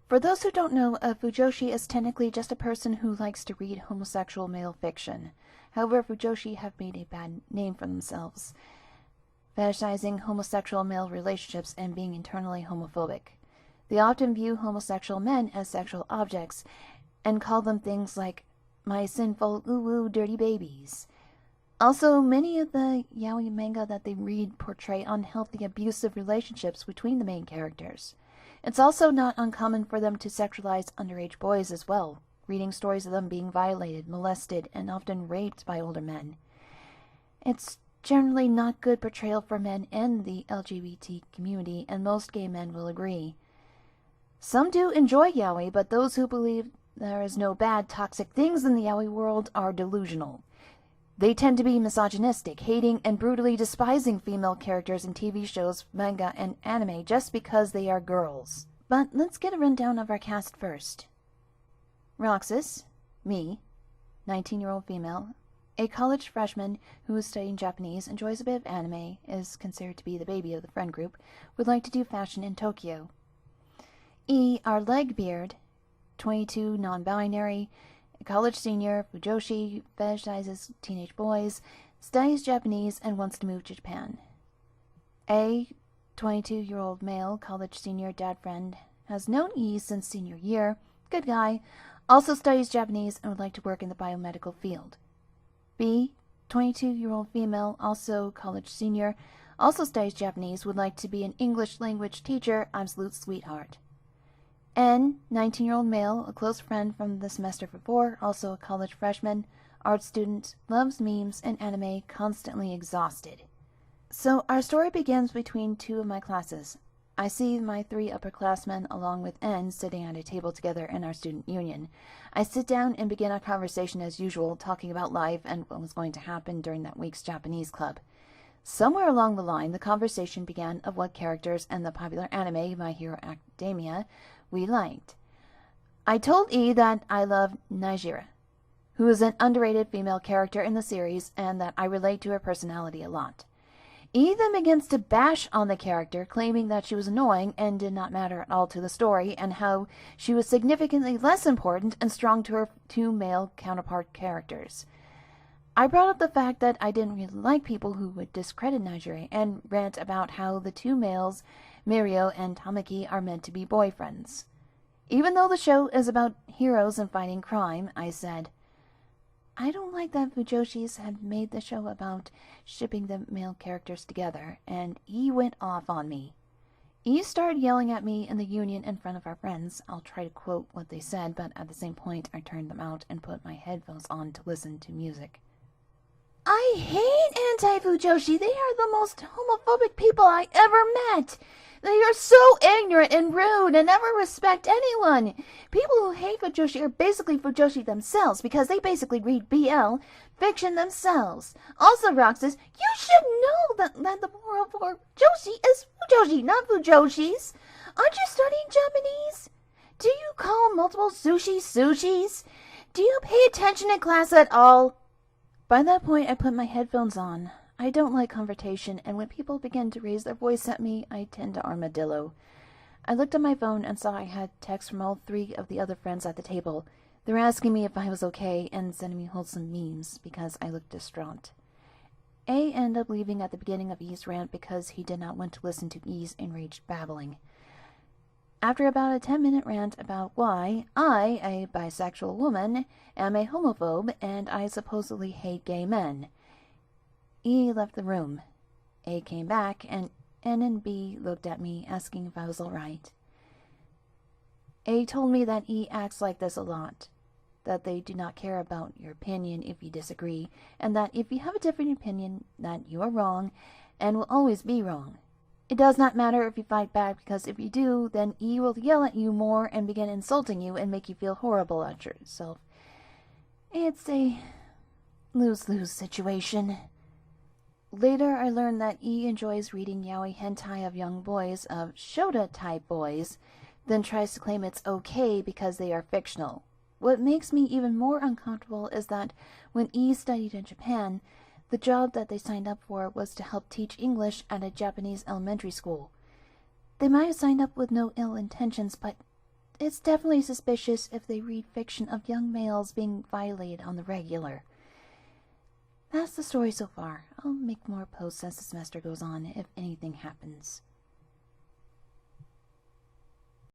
For those who don't know, a Fujoshi is technically just a person who likes to read homosexual male fiction. However, Fujoshi have made a bad name for themselves, fetishizing homosexual male relationships and being internally homophobic. They often view homosexual men as sexual objects and call them things like my sinful ooh-woo dirty babies. Also, many of the yaoi manga that they read portray unhealthy, abusive relationships between the main characters. It's also not uncommon for them to sexualize underage boys as well, reading stories of them being violated, molested, and often raped by older men. It's generally not good portrayal for men in the LGBT community, and most gay men will agree. Some do enjoy yaoi, but those who believe there is no bad, toxic things in the yaoi world are delusional. They tend to be misogynistic, hating and brutally despising female characters in TV shows, manga, and anime just because they are girls. But let's get a rundown of our cast first. Roxas, me, 19-year-old female, a college freshman who is studying Japanese, enjoys a bit of anime, is considered to be the baby of the friend group, would like to do fashion in Tokyo. E, our Legbeard, 22, non-binary, a college senior, Fujoshi, fetishizes teenage boys, studies Japanese, and wants to move to Japan. A, 22-year-old male, college senior, dad friend, has known E since senior year, good guy, also studies Japanese and would like to work in the biomedical field. B, 22-year-old female, also college senior, also studies Japanese, would like to be an English language teacher, absolute sweetheart. N, 19-year-old male, a close friend from the semester before, also a college freshman, art student, loves memes and anime, constantly exhausted. So our story begins between two of my classes. I see my three upperclassmen along with N sitting at a table together in our student union. I sit down and begin our conversation as usual, talking about life and what was going to happen during that week's Japanese club. Somewhere along the line, the conversation began of what characters in the popular anime My Hero Academia we liked. I told E that I love Naijira, who is an underrated female character in the series, and that I relate to her personality a lot. E then begins to bash on the character, claiming that she was annoying and did not matter at all to the story, and how she was significantly less important and strong to her two male counterpart characters. I brought up the fact that I didn't really like people who would discredit Naijira, and rant about how the two males, Mirio and Tamaki, are meant to be boyfriends. Even though the show is about heroes and fighting crime, I said, I don't like that Fujoshis had made the show about shipping the male characters together, and E went off on me. E started yelling at me in the union in front of our friends. I'll try to quote what they said, but at the same point I turned them out and put my headphones on to listen to music. I hate anti-Fujoshi. They are the most homophobic people I ever met. They are so ignorant and rude and never respect anyone. People who hate Fujoshi are basically Fujoshi themselves, because they basically read BL fiction themselves. Also, Roxas, you should know that the moral for Fujoshi is Fujoshi, not Fujoshis. Aren't you studying Japanese? Do you call multiple sushi sushis? Do you pay attention in class at all? By that point, I put my headphones on. I don't like confrontation, and when people begin to raise their voice at me, I tend to armadillo. I looked at my phone and saw I had texts from all three of the other friends at the table. They were asking me if I was okay and sending me wholesome memes because I looked distraught. A ended up leaving at the beginning of E's rant because he did not want to listen to E's enraged babbling. After about a 10-minute rant about why I, a bisexual woman, am a homophobe and I supposedly hate gay men, E left the room. A came back, and N and B looked at me, asking if I was all right. A told me that E acts like this a lot, that they do not care about your opinion if you disagree, and that if you have a different opinion, that you are wrong and will always be wrong. It does not matter if you fight back, because if you do, then E will yell at you more and begin insulting you and make you feel horrible at yourself. It's a lose-lose situation. Later, I learned that E enjoys reading yaoi hentai of young boys, of shota-type boys, then tries to claim it's okay because they are fictional. What makes me even more uncomfortable is that when E studied in Japan, the job that they signed up for was to help teach English at a Japanese elementary school. They might have signed up with no ill intentions, but it's definitely suspicious if they read fiction of young males being violated on the regular. That's the story so far. I'll make more posts as the semester goes on if anything happens.